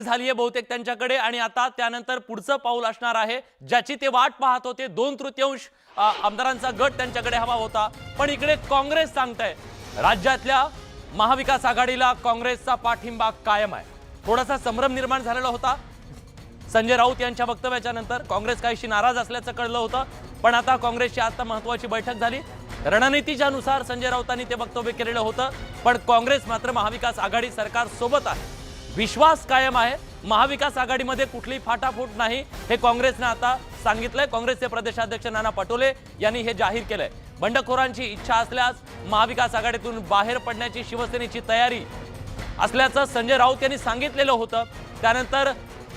झाली आहे बहुतेक त्यांच्याकडे आणि आता त्यानंतर पुढचं पाऊल असणार आहे ज्याची ते वाट पाहत होते। 2/3 आमदारांचा गट त्यांच्याकडे हवा होता, पण इकडे काँग्रेस सांगतंय राज्यातल्या महाविकास आघाडीला काँग्रेसचा पाठिंबा कायम आहे। थोडासा संभ्रम निर्माण झालेला होता संजय राऊत यांच्या वक्तव्याच्या नंतर। काँग्रेस काहीशी नाराज असल्याचं कळलं होतं, पण आता काँग्रेसची आता महत्त्वाची बैठक झाली। रणनीतीच्या नुसार संजय राऊतांनी ते वक्तव्य केलेलं होतं, पण काँग्रेस मात्र महाविकास आघाडी सरकार सोबत आहे। विश्वास कायम आहे, महाविकास आघाडीमध्ये कुठली फाटाफूट नाही हे काँग्रेसने आता सांगितलंय। काँग्रेसचे प्रदेशाध्यक्ष नाना पटोले यांनी हे जाहीर केलंय। बंडखोरांची इच्छा असल्यास महाविकास आघाडीतून बाहेर पडण्याची शिवसेनेची तयारी असल्याचं संजय राऊत यांनी सांगितलेलं होतं। त्यानंतर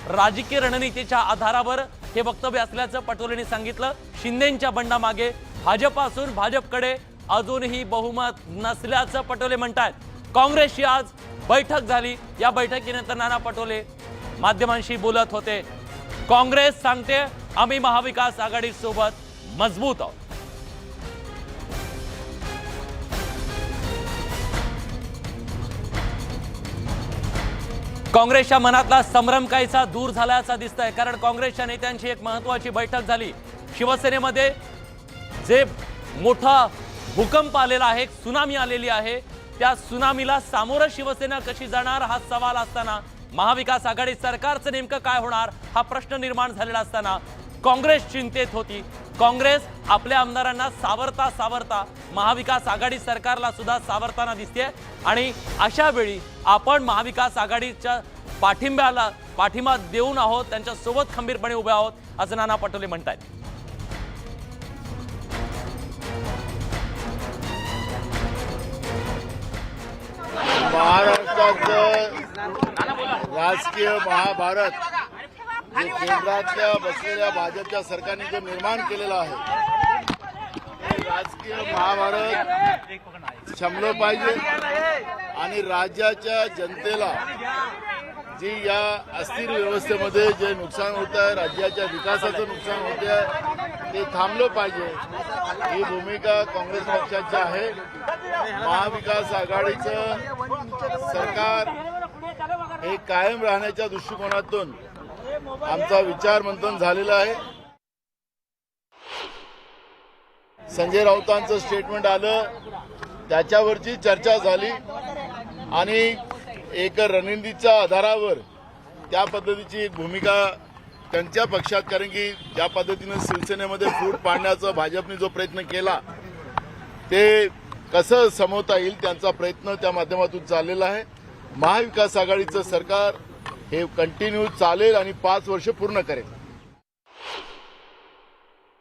राजकीय रणनीतीच्या आधारावर हे वक्तव्य असल्याचं पटोलेंनी सांगितलं। शिंदेंच्या बंडामागे भाजप असून भाजपकडे अजूनही बहुमत नसल्याचं पटोले म्हणतात। काँग्रेसची आज बैठक झाली, या बैठकीनंतर नाना पटोले माध्यमांशी बोलत होते। काँग्रेस सांगते आम्ही महाविकास आघाडी सोबत मजबूत आहोत। काँग्रेसच्या मनातला संभ्रम काहीसा दूर झाल्याचा दिसतंय, कारण काँग्रेसच्या नेत्यांची एक महत्त्वाची बैठक झाली। शिवसेनेमध्ये जे मोठा भूकंप आलेला आहे, सुनामी आलेली आहे, त्या सुनामीला सामोरं शिवसेना कशी जाणार हा सवाल असताना, महाविकास आघाडी सरकारचं नेमकं काय होणार हा प्रश्न निर्माण झालेला असताना काँग्रेस चिंतेत होती। काँग्रेस आपल्या आमदारांना सावरता सावरता महाविकास आघाडी सरकारला सुद्धा सावरताना दिसते आणि अशा वेळी आपण महाविकास आघाडीच्या पाठिंबा देऊन आहोत, त्यांच्या सोबत खंबीरपणे उभे आहोत असं नाना पटोले म्हणतात। महाराष्ट्राचं राजकीय महाभारत जे केंद्रातल्या बसलेल्या भाजपच्या सरकारने जो निर्माण केलेला आहे, ते राजकीय महाभारत शमलं पाहिजे आणि राज्याच्या जनतेला जी या अस्थिर व्यवस्थेमध्ये जे नुकसान होत आहे, राज्याच्या विकासाचं नुकसान होत आहे, ते थांबलं पाहिजे। ही भूमिका काँग्रेस पक्षाची आहे। महाविकास आघाडीचं सरकार हे कायम राहण्याच्या दृष्टिकोनातून आमचा विचार मंथन झालेलं आहे। संजय राऊतांचं स्टेटमेंट आलं, त्याच्यावरची चर्चा झाली आणि एक रणनीतीच्या आधारावर त्या पद्धतीची एक भूमिका त्यांच्या पक्षात, कारण की ज्या पद्धतीने शिवसेनेमध्ये फूट पाडण्याचा भाजपने जो प्रयत्न केला ते कसं समवता येईल त्यांचा प्रयत्न त्या माध्यमातून चाललेला आहे। महाविकास आघाडीचं सरकार हे कंटिन्यू चालेल आणि 5 वर्ष पूर्ण करेल।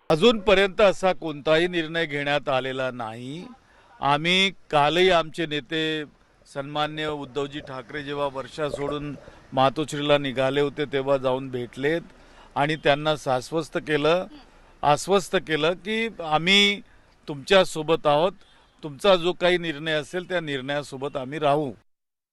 अजूनपर्यंत असा कोणताही निर्णय घेण्यात आलेला नाही। आम्ही कालही आमचे नेते सन्मान्य उद्धवजी ठाकरे जेव्हा वर्षा सोडून मातोश्रीला निघाले होते तेव्हा जाऊन भेटलेत आणि त्यांना आश्वस्त केलं की आम्ही तुमच्या सोबत आहोत, तुमचा जो काही निर्णय असेल त्या निर्णयासोबत आम्ही राहू।